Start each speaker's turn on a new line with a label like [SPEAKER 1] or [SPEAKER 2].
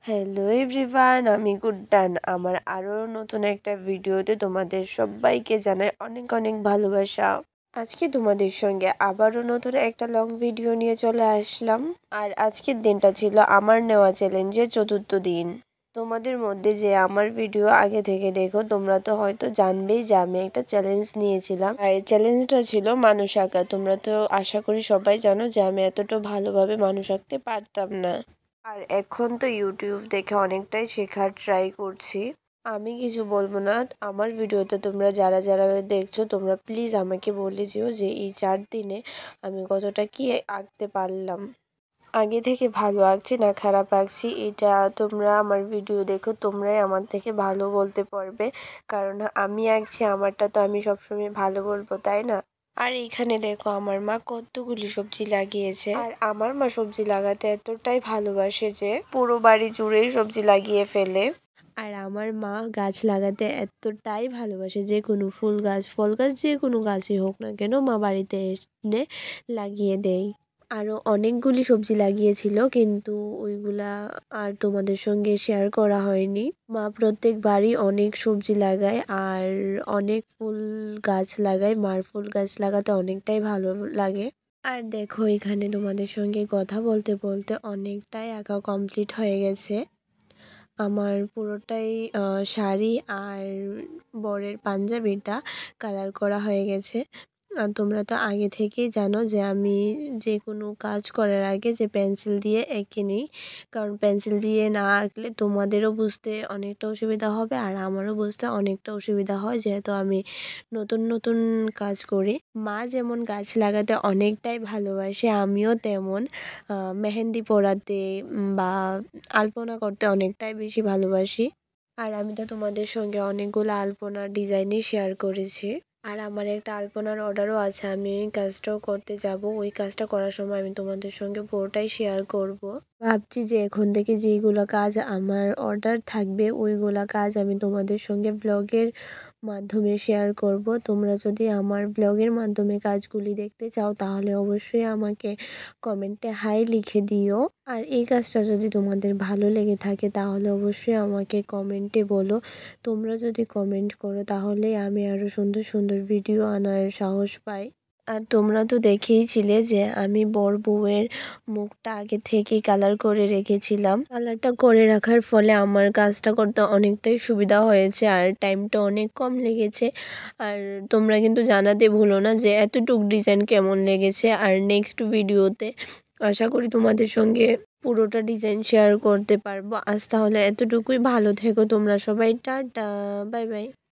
[SPEAKER 1] Hello everyone, আমি গুড্ডান। আমার আরও নতুন একটা ভিডিওতে তোমাদের সবাইকে জানাই অনেক অনেক ভালোবাসা। আজকে তোমাদের সঙ্গে আবারও নতুন একটা লং ভিডিও নিয়ে চলে আসলাম। আর আজকের দিনটা ছিল আমার নেওয়া চ্যালেঞ্জের চতুর্থ দিন। তোমাদের মধ্যে যে আমার ভিডিও আগে থেকে দেখো তোমরা তো হয়তো জানবেই যে আমি একটা চ্যালেঞ্জ নিয়েছিলাম, আর এই চ্যালেঞ্জটা ছিল মানুষ আঁকা। তোমরা তো আশা করি সবাই জানো যে আমি এতটা ভালোভাবে মানুষ আঁকতে পারতাম না। আর এখন তো ইউটিউব দেখে অনেকটাই শেখার ট্রাই করছি। আমি কিছু বলবো না, আমার ভিডিওতে তোমরা যারা যারা দেখছো তোমরা প্লিজ আমাকে বলে যেও যে এই 4 দিনে আমি কতটা কি আঁকতে পারলাম। আগে থেকে ভালো আঁকছি না খারাপ আঁকছি এটা তোমরা আমার ভিডিও দেখো, তোমরাই আমার থেকে ভালো বলতে পারবে। কারণ আমি আঁকছি আমারটা তো আমি সবসময় ভালো বলবো, তাই না? আর এইখানে দেখো আমার মা কতগুলি সবজি লাগিয়েছে। আর আমার মা সবজি লাগাতে এতটাই ভালোবাসে যে পুরো বাড়ি জুড়েই সবজি লাগিয়ে ফেলে। আর আমার মা গাছ লাগাতে এতটাই ভালোবাসে, যে কোনো ফুল গাছ ফল গাছ যে কোনো গাছই হোক না কেন মা বাড়িতে এনে লাগিয়ে দেয়। আরও অনেকগুলি সবজি লাগিয়েছিল, কিন্তু ওইগুলা আর তোমাদের সঙ্গে শেয়ার করা হয়নি। মা প্রত্যেকবারই অনেক সবজি লাগায় আর অনেক ফুল গাছ লাগায়। মার ফুল গাছ লাগাতে অনেকটাই ভালো লাগে। আর দেখো এখানে তোমাদের সঙ্গে কথা বলতে বলতে অনেকটাই আঁকা কমপ্লিট হয়ে গেছে। আমার পুরোটাই শাড়ি আর বরের পাঞ্জাবিটা কালার করা হয়ে গেছে। আর তোমরা তো আগে থেকেই জানো যে আমি যে কোনো কাজ করার আগে যে পেন্সিল দিয়ে এঁকে নিই, কারণ পেন্সিল দিয়ে না আঁকলে তোমাদেরও বুঝতে অনেকটা অসুবিধা হবে আর আমারও বুঝতে অনেকটা অসুবিধা হয়, যেহেতু আমি নতুন নতুন কাজ করি। মা যেমন গাছ লাগাতে অনেকটাই ভালোবাসে, আমিও তেমন মেহেন্দি পরাতে বা আলপনা করতে অনেকটাই বেশি ভালোবাসি। আর আমি তো তোমাদের সঙ্গে অনেকগুলো আলপনার ডিজাইনই শেয়ার করেছি। আর আমার একটা আলপনার অর্ডারও আছে, আমি ওই কাজটাও করতে যাব। ওই কাজটা করার সময় আমি তোমাদের সঙ্গে পুরোটাই শেয়ার করব। ভাবছি যে এখন থেকে যেইগুলো কাজ আমার অর্ডার থাকবে ওইগুলা কাজ আমি তোমাদের সঙ্গে ব্লগের মাধ্যমে শেয়ার করব। তোমরা যদি আমার ব্লগের মাধ্যমে কাজগুলি দেখতে চাও তাহলে অবশ্যই আমাকে কমেন্টে হাই লিখে দিও। আর এই কাজটা যদি তোমাদের ভালো লেগে থাকে তাহলে অবশ্যই আমাকে কমেন্টে বলো। তোমরা যদি কমেন্ট করো তাহলে আমি আরও সুন্দর সুন্দর ভিডিও আনার সাহস পাই। আর তোমরা তো দেখেইছিলে যে আমি বর বউয়ের মুখটা আগে থেকেই কালার করে রেখেছিলাম। কালারটা করে রাখার ফলে আমার কাজটা করতে অনেকটাই সুবিধা হয়েছে আর টাইমটা অনেক কম লেগেছে। আর তোমরা কিন্তু জানাতে ভুলো না যে এতটুক ডিজাইন কেমন লেগেছে। আর নেক্সট ভিডিওতে আশা করি তোমাদের সঙ্গে পুরোটা ডিজাইন শেয়ার করতে পারবো। আজ তাহলে এতটুকুই, ভালো থেকো তোমরা সবাই, টাটা, বাই বাই।